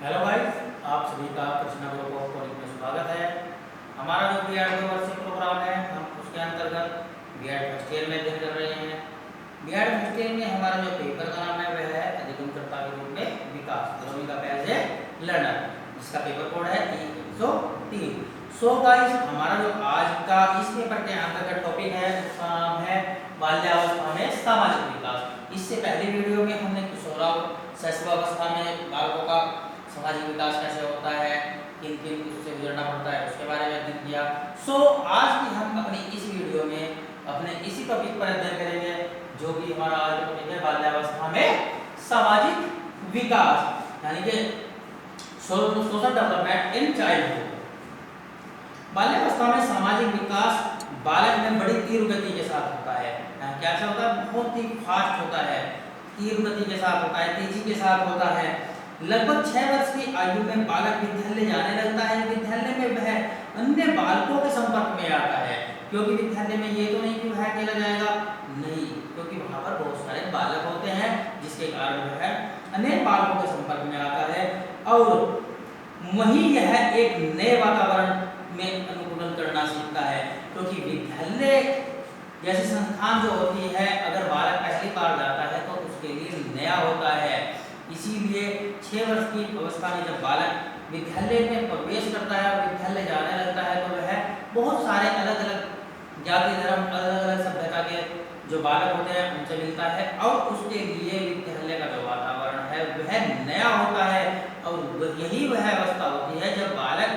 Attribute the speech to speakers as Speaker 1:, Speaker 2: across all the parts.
Speaker 1: Hello guys, आप सभी का कृष्णा ग्रुप ऑफ कॉलेज में स्वागत है। हमारा जो बीएड 2 वर्षीय प्रोग्राम है, हम उसके अंतर्गत बीएड फर्स्ट ईयर में अध्ययन कर रहे हैं। बीएड फर्स्ट ईयर में हमारा जो पेपर का नाम है वह है अधिगमकर्ता के रूप में विकास, growing up as a learner, जिसका पेपर कोड है E103। सो गाइस, हमारा जो आज का इस पेपर के अंतर्गत टॉपिक है उसका नाम है बाल्यावस्था में सामाजिक विकास। इससे पहले वीडियो में हमने किशोराव शैशवावस्था में बालकों का सामाजिक विकास कैसे होता है, किन किन उससे गुजरना पड़ता है, उसके बारे में अध्ययन किया। सो आज भी हम अपनी इस वीडियो में अपने इसी टॉपिक पर अध्ययन करेंगे, जो कि हमारा आज का टॉपिक है बाल्यावस्था में सामाजिक विकास, यानी कि सोशल डेवलपमेंट इन चाइल्डहुड। बाल्यावस्था में सामाजिक विकास बालक में बड़ी तीव्र गति के साथ होता है। क्या होता है? बहुत ही फास्ट होता है, तीव्र गति के साथ होता है, तेजी के साथ होता है। लगभग 6 वर्ष की आयु में बालक विद्यालय जाने लगता है। विद्यालय में वह अन्य बालकों के संपर्क में आता है, क्योंकि विद्यालय में ये तो नहीं कि वह अकेला जाएगा, नहीं, क्योंकि वहाँ पर बहुत सारे बालक होते हैं, जिसके कारण वह अनेक बालकों के संपर्क में आता है और वहीं यह एक नए वातावरण में अनुकूलन करना सीखता है। क्योंकि विद्यालय जैसी संस्थान जो होती है, अगर बालक पहली बार जाता है तो उसके लिए नया होता है। इसीलिए 6 वर्ष की अवस्था में जब बालक विद्यालय में प्रवेश करता है और विद्यालय जाने लगता है, तो वह बहुत सारे अलग अलग जाति धर्म, अलग अलग सभ्यता के जो बालक होते हैं उनसे मिलता है और उसके लिए विद्यालय का जो वातावरण है वह नया होता है। और यही वह अवस्था होती है जब बालक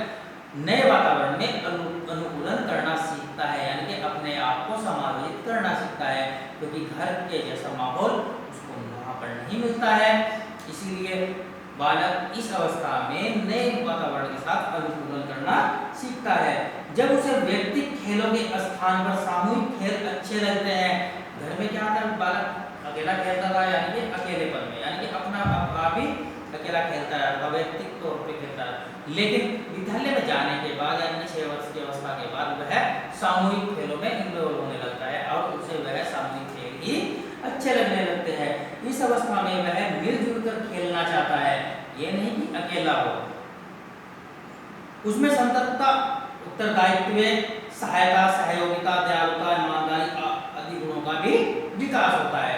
Speaker 1: नए वातावरण में अनुकूलन करना सीखता है, यानी कि अपने आप को समायोजित करना सीखता है, क्योंकि घर के जैसा माहौल उसको वहाँ पर नहीं मिलता है। इसीलिए बालक इस अवस्था में नए वातावरण के साथ अनुकूलन करना सीखता है। जब उसे व्यक्तिगत खेलों के स्थान पर सामूहिक खेल अच्छे लगते हैं। घर में क्या था, बालक अकेला खेलता था, यानी कि अकेलेपन में, यानी कि अपना आप ही अकेला खेलता है, व्यक्तिगत तौर पर खेलता है। लेकिन विद्यालय में जाने के बाद, यानी 6 वर्ष की अवस्था के बाद वह सामूहिक खेलों में इन्वॉल्व होने लगता है और उसे वह सामूहिक खेल ही अच्छे लगने लगते हैं। इस अवस्था में वह मिलजुल कर खेलना चाहता है, ये नहीं कि अकेला हो। उसमें संततता, उत्तरदायित्व, सहायता, सहयोगिता, दयालुता, ईमानदारी आदि गुणों का भी विकास होता है।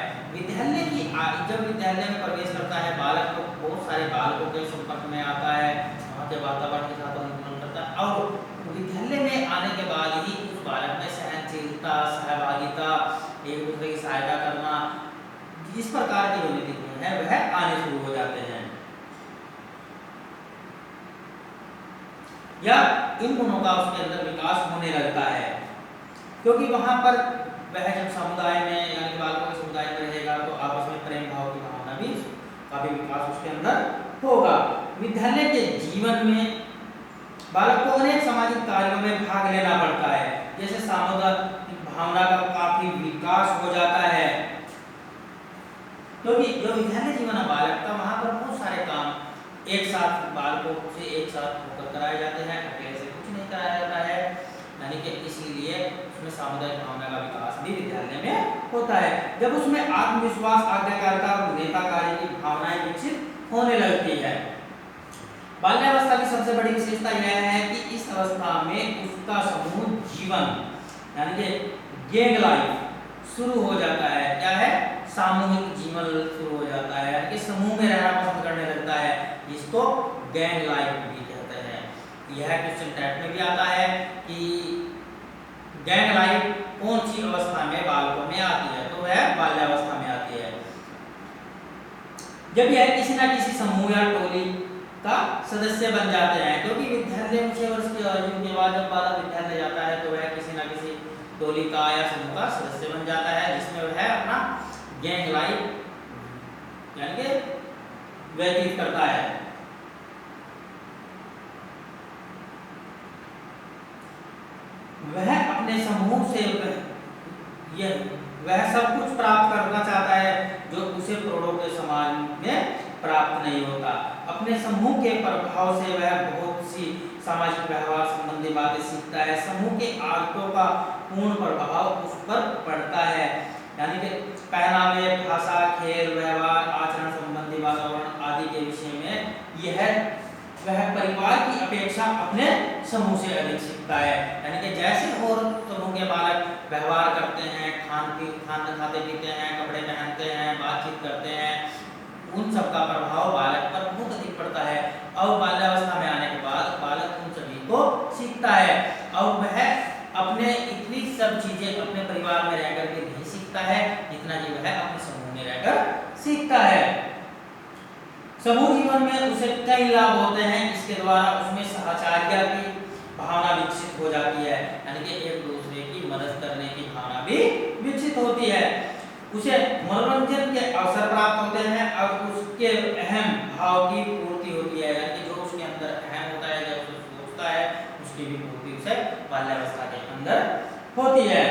Speaker 1: जब विद्यालय में प्रवेश करता है बालक, तो बहुत सारे बालकों के संपर्क में आता है, वहाँ के वातावरण के साथ अनुकूलन करता है और विद्यालय में आने के बाद ही उस बालक में सहनशीलता, सहभागिता, एक दूसरे की सहायता करना, इस प्रकार के जो नीति गुण है वह आने शुरू हो जाते हैं, या इन गुणों का उसके अंदर विकास होने लगता है। क्योंकि वहां पर वह जब समुदाय में, यानी बालकों के समुदाय में रहेगा, तो आपस में प्रेम भाव की भावना भी का भी विकास उसके अंदर होगा। विद्यालय के जीवन में बालक को अनेक सामाजिक कार्यों में भाग लेना पड़ता है, जैसे सामुदायिक भावना का काफी विकास हो जाता है। क्योंकि जो विद्यालय जीवन है बालक का, वहाँ पर बहुत सारे काम एक साथ बालकों से एक साथ होकर कराए जाते हैं, अकेले से कुछ नहीं कराया जाता है, यानी कि इसीलिए उसमें सामुदायिक भावना का विकास भी विद्यालय में होता है। जब उसमें आत्मविश्वास, आज्ञाकारिता और नेताकारी की भावनाएं विकसित होने लगती है। बाल्यावस्था की सबसे बड़ी विशेषता यह है कि इस अवस्था में उसका समूह जीवन, यानी कि गैंग लाइफ शुरू हो जाता है। क्या है? सामूहिक जीवन शुरू हो जाता है, यानी कि समूह में रहना पसंद करने लगता है, जिसको गैंग लाइफ भी कहते हैं। यह क्वेश्चन टाइप में भी आता है कि गैंग लाइफ कौन सी अवस्था में बालकों में आती है, तो वह बाल्यावस्था में आती है। जब यह किसी न किसी समूह या टोली का सदस्य बन जाते हैं, क्योंकि विद्यालय में 6 वर्ष की आयु के बाद जब बालक विद्यालय जाता है तो वह किसी न किसी टोली का या समूह का सदस्य बन जाता है, जिसमें वह अपना गैंग लाइफ यानी कि व्यतीत करता है। वह अपने समूह से वह सब कुछ प्राप्त करना चाहता है जो उसे प्रौढ़ों के समाज में प्राप्त नहीं होता। अपने समूह के प्रभाव से वह बहुत सी सामाजिक व्यवहार संबंधी बातें सीखता है। समूह के आदतों का पूर्ण प्रभाव उस पर पड़ता है, यानी कि पहनावे, भाषा, खेल, व्यवहार, आचरण संबंधी वातावरण आदि के विषय में यह वह परिवार की अपेक्षा अपने समूह से अधिक सीखता है। यानी कि जैसे और समूह के बालक व्यवहार करते हैं, खाना खाते पीते हैं, कपड़े पहनते हैं, बातचीत करते हैं, उन सब का प्रभाव बालक पर बहुत अधिक पड़ता है। और बाल्यावस्था में आने के बाद बालक उन सभी को सीखता है और वह अपने इतनी सब चीजें अपने परिवार में रहकर के नहीं सीखता है जितना कि वह अपने समूह में रहकर सीखता है। समूह जीवन में उसे कई लाभ होते हैं। इसके द्वारा उसमें सहचार्य की भावना विकसित हो जाती है, यानी कि एक दूसरे की मदद करने की भावना भी विकसित होती है। उसे मनोरंजन के अवसर प्राप्त होते हैं और उसके अहम भाव की पूर्ति होती है, यानी कि जो उसके अंदर अहम होता है, जो उसे सोचता है, उसकी भी पूर्ति उसे बाल्यावस्था के अंदर होती है।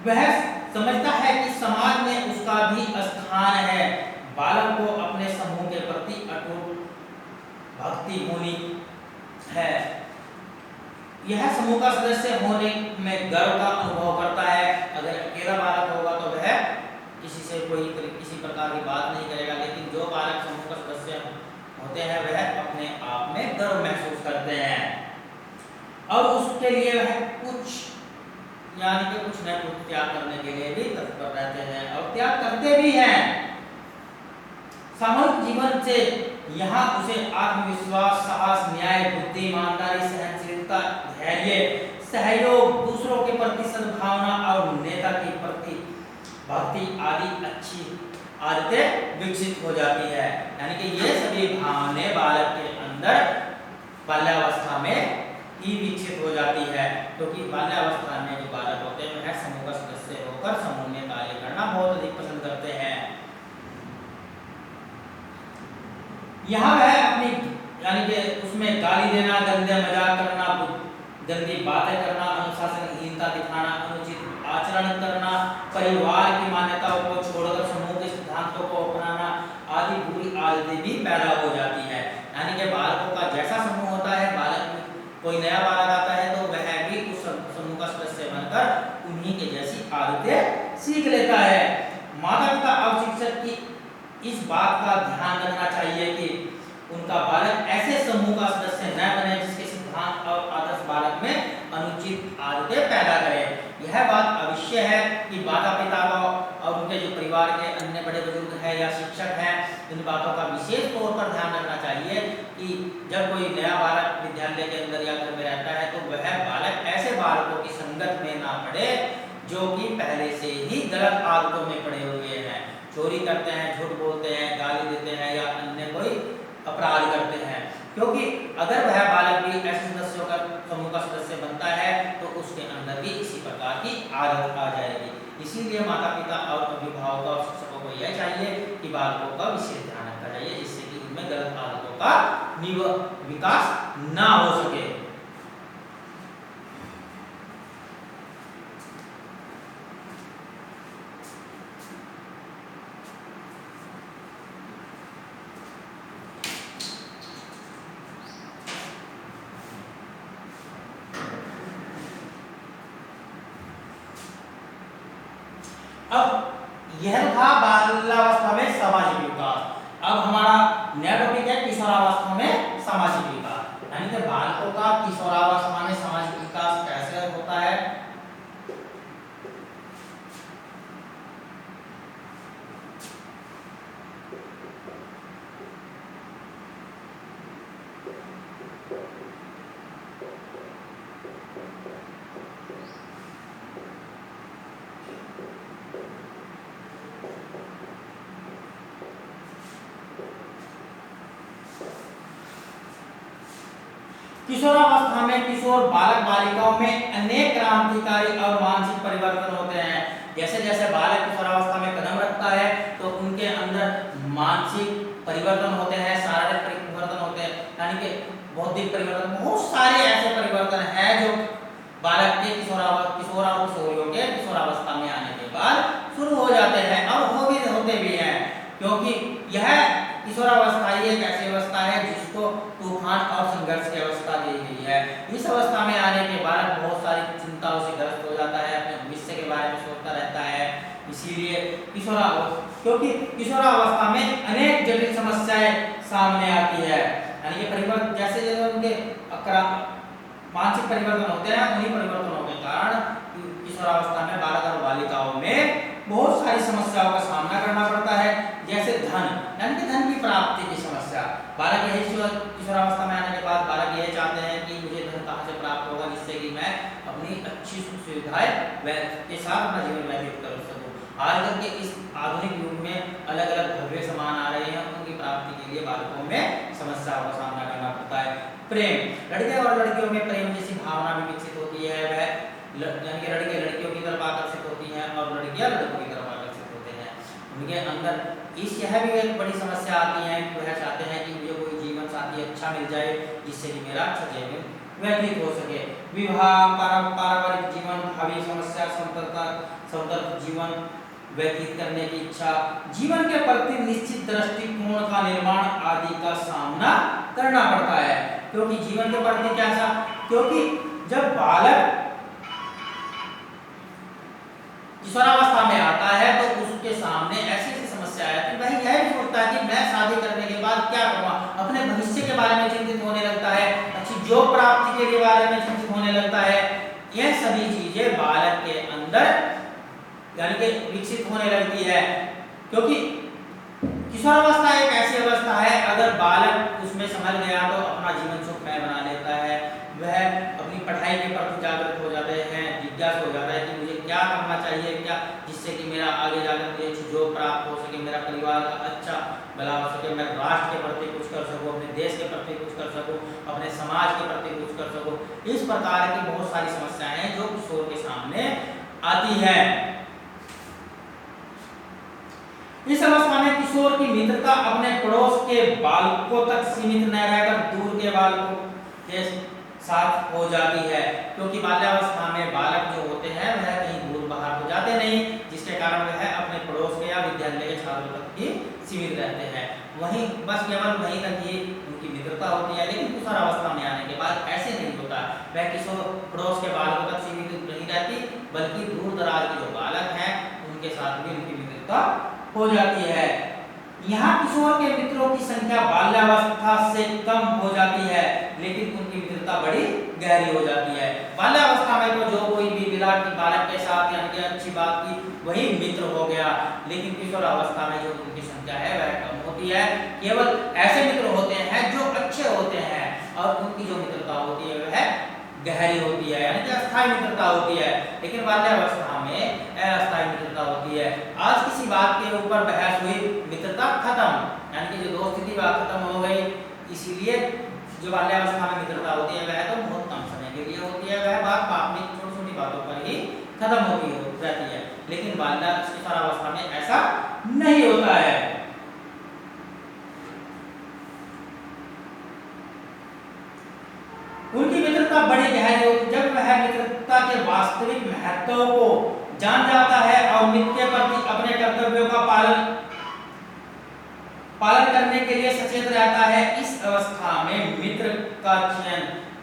Speaker 1: वह समझता है कि समाज में उसका भी स्थान है। बालक को अपने समूह के प्रति अटूट भक्ति होनी है। यह समूह का सदस्य होने में गर्व का अनुभव करता है। अगर अकेला बालक होगा तो वह किसी से किसी प्रकार की बात नहीं करेगा, लेकिन जो बालक समूह का सदस्य होते हैं वह अपने आप में गर्व महसूस करते हैं और उसके लिए वह कुछ यानी कि कुछ न कुछ त्याग करने के लिए भी तत्पर रहते हैं और त्याग करते भी हैं। सामूहिक जीवन से यहाँ उसे आत्मविश्वास, साहस, न्याय, बुद्धि, ईमानदारी, सहनशीलता, धैर्य, सहयोग, दूसरों के प्रति सद्भावना और नेता के प्रति भक्ति आदि अच्छी आदतें विकसित हो जाती है। यानी कि ये सभी भावनाएं बालक के अंदर बाल्यावस्था में ही विकसित हो जाती है, क्योंकि बाल्यावस्था में जो बालक होते हैं वह समूह का सदस्य होकर समूह में कार्य करना बहुत अधिक पसंद करते हैं। यहाँ वह अपनी यानी कि उसमें गाली देना, गंदे मजाक करना, गंदी बातें करना, अनुशासनहीनता दिखाना, अनुचित आचरण करना, परिवार की मान्यताओं को छोड़कर समूह के सिद्धांतों को अपनाना आदि बुरी आदतें भी पैदा हो जाती है। यानी कि बालकों का जैसा समूह होता है, कोई नया बालक आता है तो वह भी उस समूह का सदस्य बनकर उन्हीं के जैसी आदतें सीख लेता है। माता पिता और शिक्षक की इस बात का ध्यान रखना चाहिए कि उनका बालक ऐसे समूह का सदस्य न बने जिसके सिद्धांत और आदर्श बालक में अनुचित आदतें पैदा करे। यह बात अवश्य है कि माता पिता को और उनके जो परिवार के अन्य बड़े बुजुर्ग हैं या शिक्षक हैं, इन बातों का विशेष तौर पर ध्यान रखना चाहिए कि जब कोई नया बालक विद्यालय के अंदर या घर में रहता है तो वह बालक ऐसे बालकों की संगत में ना पड़े जो कि पहले से ही गलत आदतों में पड़े हुए हैं, चोरी करते हैं, झूठ बोलते हैं, गाली देते हैं या अन्य कोई अपराध करते हैं। क्योंकि अगर वह बालक भी ऐसे सदस्यों का समूह का सदस्य बनता है तो उसके अंदर भी इसी प्रकार की आदत आ जाएगी। इसीलिए माता पिता और अभिभावकों और शिक्षकों को यह चाहिए कि बालकों का विशेष ध्यान रखा जाए जिससे कि उनमें गलत आदतों का विकास ना हो सके। अब यह था बाल्यावस्था में सामाजिक विकास। अब हमारा नया टॉपिक है किशोरावस्था में सामाजिक विकास, यानी कि बालकों का किशोरावस्था में सामाजिक विकास कैसे होता है। किशोरावस्था में किशोर बालक बालिकाओं में अनेक क्रांतिकारी और मानसिक परिवर्तन होते हैं। जैसे जैसे बालक किशोरावस्था में कदम रखता है तो उनके अंदर मानसिक परिवर्तन होते हैं, शारीरिक परिवर्तन होते हैं, यानी कि बौद्धिक परिवर्तन, बहुत सारे ऐसे परिवर्तन हैं जो बालक के किशोरियों के किशोरावस्था में आने के बाद शुरू हो जाते हैं और होते भी हैं, क्योंकि यह किशोरावस्था एक ऐसी अवस्था है जिसको तूफान और संघर्ष की अवस्था दी गई है। इस अवस्था में आने के बाद बहुत सारी चिंताओं से ग्रस्त हो जाता है, अपने भविष्य के बारे में सोचता रहता है। इसीलिए क्योंकि किशोरावस्था में अनेक जटिल समस्याएं सामने आती है। यानी कि परिवर्तन जैसे जैसे उनके मानसिक परिवर्तन होते हैं, उन्हीं परिवर्तनों के कारण किशोरावस्था में बालक और बालिकाओं में बहुत सारी समस्याओं का सामना करना पड़ता है। जैसे धन, यानी कि धन की प्राप्ति की समस्या। बालक यही किशोरावस्था में आने के बाद बालक यही चाहते हैं कि मुझे धन कहाँ से प्राप्त होगा, जिससे कि मैं अपनी अच्छी सुख सुविधाएं के साथ अपना जीवन व्यतीत कर सकूं। आजकल के इस आधुनिक युग में अलग अलग भव्य सामान आ रहे हैं, उनकी प्राप्ति के लिए बालकों में समस्याओं का सामना करना पड़ता है। प्रेम, लड़के और लड़कियों में प्रेम जैसी भावना भी विकसित होती है। वह यानी कि लड़के लड़कियों की तरफ आकर्षित होती हैं और लड़कियां लड़कों की तरफ आकर्षित होते हैं। उनके अंदर यह भी एक बड़ी समस्या आती है कि वह चाहते हैं कि मुझे कोई जीवन साथी अच्छा मिल जाए, जिससे कि मेरा अच्छा जीवन व्यतीत हो सके। विवाह, पारिवारिक जीवन, भावी समस्या, समतल जीवन व्यतीत करने की इच्छा, जीवन के प्रति निश्चित दृष्टिकोण का निर्माण आदि का सामना करना पड़ता है। क्योंकि जीवन के प्रति कैसा, क्योंकि जब बालक किशोरावस्था में आता है तो उसके सामने ऐसी ऐसी समस्या है कि वह यह भी सोचता है कि मैं शादी करने के बाद क्या करूँगा, अपने भविष्य के बारे में चिंतित होने लगता है, अच्छी जॉब प्राप्ति के बारे में चिंतित होने लगता है। यह सभी चीजें बालक के अंदर यानी कि विकसित होने लगती है। क्योंकि किशोरावस्था एक ऐसी अवस्था है, अगर बालक उसमें समझ गया तो अपना जीवन सुखमय बना लेता है। वह अपनी पढ़ाई के प्रति जागरूक हो जाते हैं, जिज्ञासु हो जाता है कि मुझे क्या करना चाहिए, क्या जिससे कि मेरा आगे जाकर मुझे अच्छी जॉब प्राप्त हो सके, मेरा परिवार का अच्छा भला हो सके, मैं राष्ट्र के प्रति कुछ कर सकूं, अपने देश के प्रति कुछ कर सकूं, अपने समाज के प्रति कुछ कर सकूं। इस प्रकार की बहुत सारी समस्याएं हैं जो किशोर के सामने आती है। इस अवस्था में किशोर की मित्रता अपने पड़ोस के बालकों तक सीमित न रहकर दूर के बालकों के साथ हो जाती है। क्योंकि बाल्यावस्था में बालक जो होते हैं वह कहीं दूर बाहर तो जाते नहीं, जिसके कारण वह अपने पड़ोस के या विद्यालय के छात्रों तक ही सीमित रहते हैं। वहीं बस केवल वहीं तक ही उनकी मित्रता होती है। लेकिन किशोरावस्था में आने के बाद ऐसे नहीं होता, वह किशोर पड़ोस के बालकों तक सीमित नहीं रहती, बल्कि दूर दराज के जो बालक हैं उनके साथ भी उनकी मित्रता हो जाती है। यहाँ किशोर के मित्रों की संख्या बाल्यावस्था से कम हो जाती है, लेकिन उनकी मित्रता बड़ी गहरी हो जाती है। बाल्यावस्था में तो जो कोई भी विराट की बालक के साथ यानी कि अच्छी बात की वही मित्र हो गया, लेकिन किशोरावस्था में जो उनकी संख्या है वह कम होती है। केवल ऐसे मित्र होते हैं जो अच्छे होते हैं और उनकी जो मित्रता होती है वह गहरी होती है, यानी कि अस्थायी मित्रता होती है। लेकिन बाल्यावस्था में अस्थायी मित्रता होती है। आज किसी बात के ऊपर बहस हुई, मित्रता खत्म, यानी कि जो दोस्ती थी वह खत्म हो गई। इसीलिए जो बाल्यावस्था में मित्रता होती है वह तो बहुत कम समय के लिए होती है, वह बात अपनी छोटी छोटी बातों पर ही खत्म होती रहती है। लेकिन किशोरावस्था में ऐसा नहीं होता है। उनकी मित्रता बड़ी गहरी होती है जब वह मित्रता के वास्तविक महत्व को जान जाता है और मित्र के प्रति अपने कर्तव्यों का पालन करने के लिए सचेत रहता है। इस अवस्था में मित्र का चयन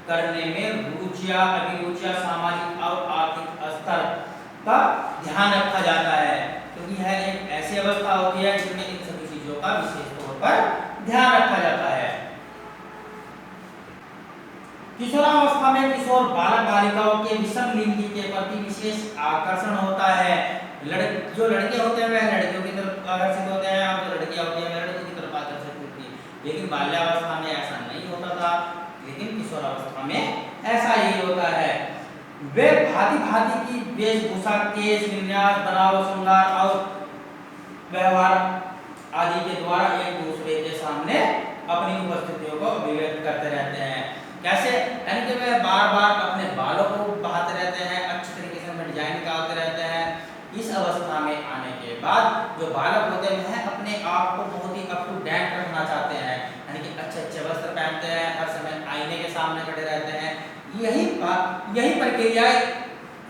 Speaker 1: करने में रुचियां, अभिरुचियां, सामाजिक और आर्थिक स्तर का ध्यान रखा जाता है, क्योंकि यह एक ऐसी अवस्था होती है जिसमें इन सभी चीजों का विशेष तौर पर ध्यान रखा जाता है। किशोरावस्था में किशोर बालक बालिकाओं के विषम लिंगी के प्रति विशेष आकर्षण होता है। जो लड़के होते हैं वह लड़कियों की तरफ आकर्षित होते हैं और जो लड़कियां होती हैं वह लड़कों की तरफ आकर्षित होती है। लेकिन बाल्यावस्था में ऐसा नहीं होता था, लेकिन किशोरावस्था में ऐसा ही होता है। वे भांति भांति की वेशभूषा, केश विन्यास, बनाव, श्रृंगार और व्यवहार आदि के द्वारा एक दूसरे के सामने अपनी उपस्थितियों को अभिव्यक्त करते रहते हैं। कैसे, यानी कि वे बार बार अपने बालों को बहाते रहते हैं, अच्छे तरीके से डिजाइन निकालते रहते हैं। इस अवस्था में आने के बाद जो बालक होते हैं वह अपने आप को बहुत ही अप टू डेट रखना चाहते हैं, यानी कि अच्छे अच्छे वस्त्र पहनते हैं, हर समय आईने के सामने खड़े रहते हैं। यही प्रक्रिया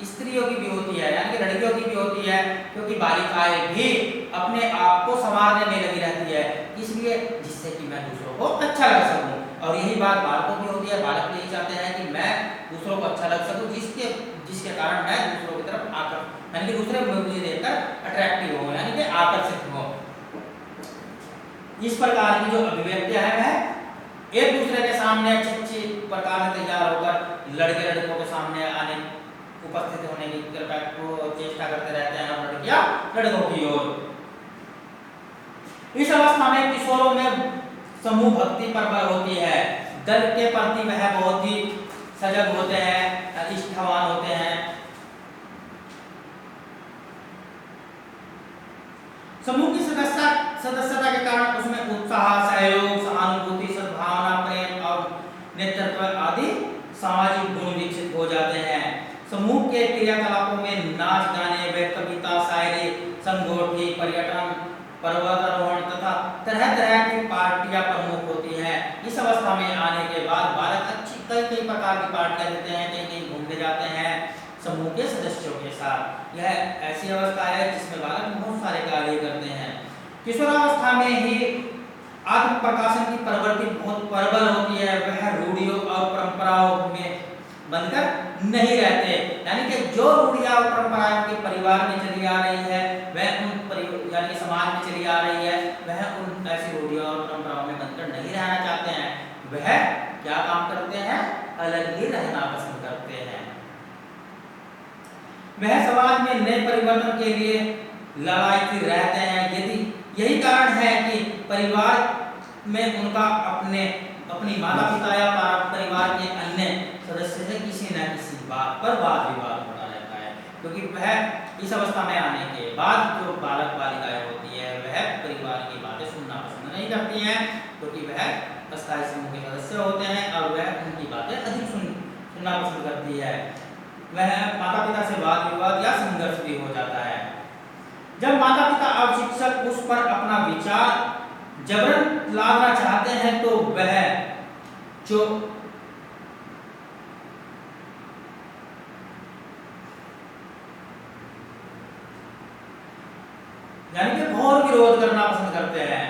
Speaker 1: स्त्रियों की भी होती है, यानी कि लड़कियों की भी होती है, क्योंकि बालिकाएं भी अपने आप को संवारने में लगी रहती है, इसलिए जिससे कि मैं दूसरों को अच्छा लग सकूं। और यही बात बालकों की होती है, बालक भी यही चाहते हैं कि मैं दूसरों को अच्छा लग सकूं, जिसके कारण मैं दूसरों की तरफ यानी कि दूसरे मुझे देखकर अट्रैक्टिव हो, यानी कि आकर्षित हो। इस प्रकार की जो अभिव्यक्तियां हैं वह एक दूसरे के सामने अच्छी प्रकार से तैयार होकर लड़के लड़कों के सामने आने उपस्थित होने की चेष्टा करते रहते हैं और लड़कियां लड़कों की ओर। इस अवस्था में किशोरों में समूह भक्ति प्रबल होती है। दल के प्रति वह बहुत ही सजग होते हैं, निष्ठावान होते हैं। समूह की सदस्यता के कारण उसमें उत्साह, सहयोग, सहानुभूति, सद्भावना, प्रेम और नेतृत्व आदि सामाजिक गुण विकसित हो जाते हैं। समूह के क्रियाकलापों में नाच गाने व कविता, शायरी, संगोष्ठी, पर्यटन, पर्वतारोहण तथा तरह तरह की पार्टियां प्रमुख होती हैं। इस अवस्था में आने के बाद बालक कई प्रकार की पार्टियां देते हैं, कहीं कहीं घूमने जाते हैं समूह के सदस्यों के साथ। यह ऐसी अवस्था है जिसमें बालक बहुत सारे कार्य करते हैं। किशोरावस्था में ही आत्म प्रकाशन की प्रवृत्ति बहुत प्रबल होती है। वह रूढ़ियों और परंपराओं में बनकर नहीं रहते, यानी कि जो रूढ़ियां और परंपराएं उनके परिवार में चली आ रही है वह उन यानी समाज में चली आ रही है, वह उन ऐसी रूढ़ियों और परंपराओं में बनकर नहीं रहना चाहते हैं। वह क्या काम करते हैं? अलग ही रहना पसंद करते हैं। वह समाज में नए परिवर्तन के लिए ललायती रहते हैं। यदि यही कारण है कि परिवार में उनका अपनी माता पिता या परिवार के अन्य सदस्य से किसी न किसी बात पर वाद विवाद होता रहता है, क्योंकि वह इस अवस्था में आने के बाद जो बालक बालिकाएं होती है वह परिवार की बातें सुनना पसंद नहीं करती हैं, क्योंकि वह अस्थायी समूह के सदस्य होते हैं और वह उनकी बातें अधिक सुनना पसंद करती है। वह माता पिता से वाद विवाद या संघर्ष भी हो जाता है। जब माता पिता और शिक्षक उस पर अपना विचार जबरन लादना चाहते हैं तो वह जो यानी कि घोर विरोध करना पसंद करते हैं।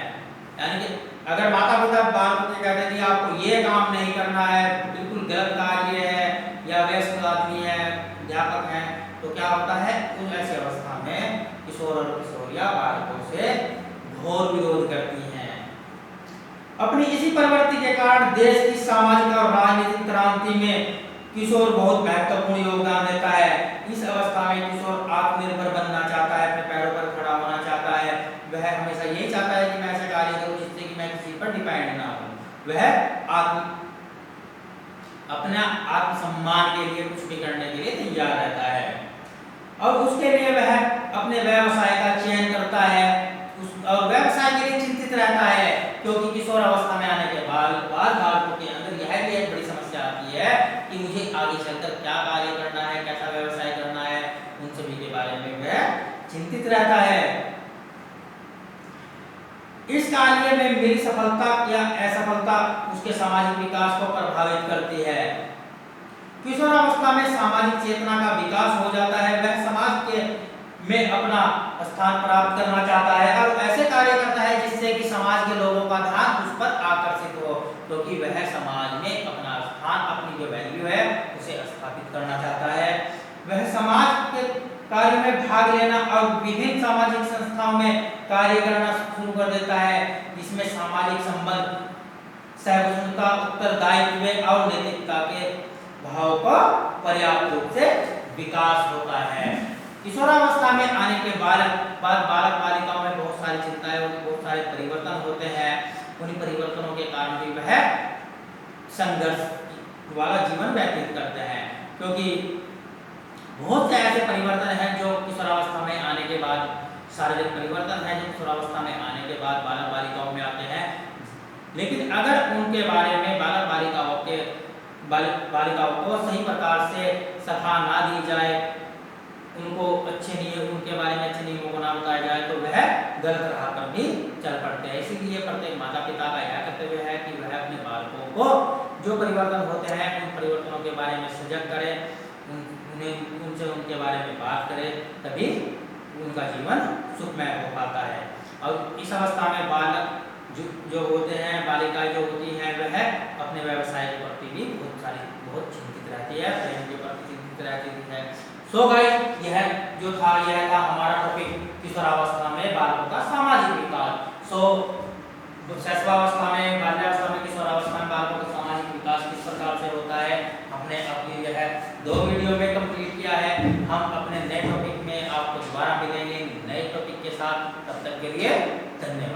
Speaker 1: यानी कि अगर माता पिता बालक को कहते हैं कि आपको ये काम नहीं करना है, बिल्कुल गलत कार्य है या वयस्क आदमी है, अध्यापक है, तो क्या होता है उस ऐसी अवस्था में किशोर और किशोरियां बालकों से घोर विरोध करती हैं। अपनी इसी प्रवृत्ति के कारण देश की सामाजिक और राजनीतिक क्रांति में किशोर बहुत महत्वपूर्ण योगदान देता है। इस अवस्था में किशोर आत्मनिर्भर बनना चाहता है, अपने पैरों पर खड़ा होना चाहता है। वह हमेशा यही चाहता है कि मैं ऐसा कार्य करूं जिससे कि मैं किसी पर डिपेंड ना हूं। वह अपना आत्मसम्मान के लिए कुछ भी करने के लिए तैयार रहता है और उसके लिए वह अपने व्यवसाय का चयन करता है और व्यवसाय के लिए चिंतित रहता है, क्योंकि किशोर अवस्था में आने के बाद बालकों के अंदर यह भी एक बड़ी समस्या आती है कि मुझे आगे चलकर क्या कार्य करना है, कैसा व्यवसाय करना है, उन सभी के बारे में वह चिंतित रहता है। इस कार्य में मेरी सफलता या असफलता उसके सामाजिक विकास को प्रभावित करती है। किशोरावस्था में सामाजिक चेतना का विकास हो जाता है। वह समाज के में अपना स्थान प्राप्त करना चाहता है और ऐसे कार्य करता है जिससे कि समाज के लोगों का ध्यान उस पर आकर्षित हो, क्योंकि वह समाज में अपना स्थान, अपनी जो वैल्यू है उसे स्थापित करना चाहता है। वह समाज के कार्य में भाग लेना और विभिन्न सामाजिक संस्थाओं में कार्य करना शुरू कर देता है, जिसमें सामाजिक संबंध, सहिष्णुता, उत्तरदायित्व और नैतिकता के भाव का पर्याप्त रूप से विकास होता है। किशोरावस्था में आने के बालक बालिकाओं में बहुत सारी चिंताएं होती, बहुत सारे परिवर्तन होते हैं। उन्हीं परिवर्तनों के कारण भी वह संघर्ष वाला जीवन व्यतीत करते हैं, क्योंकि बहुत से ऐसे परिवर्तन हैं जो किशोरावस्था में आने के बाद, शारीरिक परिवर्तन है जो किशोरावस्था में आने के बाद बालक बालिकाओं में आते हैं। लेकिन अगर उनके बारे में बालिकाओं को सही प्रकार से सलाह ना दी जाए, उनको उनके बारे में अच्छे नियमों को ना बताया जाए तो वह गलत राह पर भी चल पड़ते हैं। इसीलिए प्रत्येक माता पिता का यह कर्तव्य है कि वह अपने बालकों को जो परिवर्तन होते हैं उन परिवर्तनों के बारे में सजग करें, उनसे उनके बारे में बात करें, तभी उनका जीवन सुखमय हो पाता है। और इस अवस्था में बालक जो होते हैं, बालिकाएं जो होती हैं, वह अपने व्यवसाय के प्रति भी बहुत चिंतित रहती है, प्रेम के प्रति चिंतित रहती है। सो गाइस, यह था हमारा टॉपिक किशोरावस्था में बालकों का सामाजिक विकास। सो शैशवावस्था में, बाल्यावस्था में, किशोरावस्था में बालकों का सामाजिक विकास किस प्रकार से होता है, हमने अपनी यह 2 वीडियो में कंप्लीट किया है। हम अपने नए टॉपिक में आपको दोबारा मिलेंगे नए टॉपिक के साथ। तब तक के लिए धन्यवाद।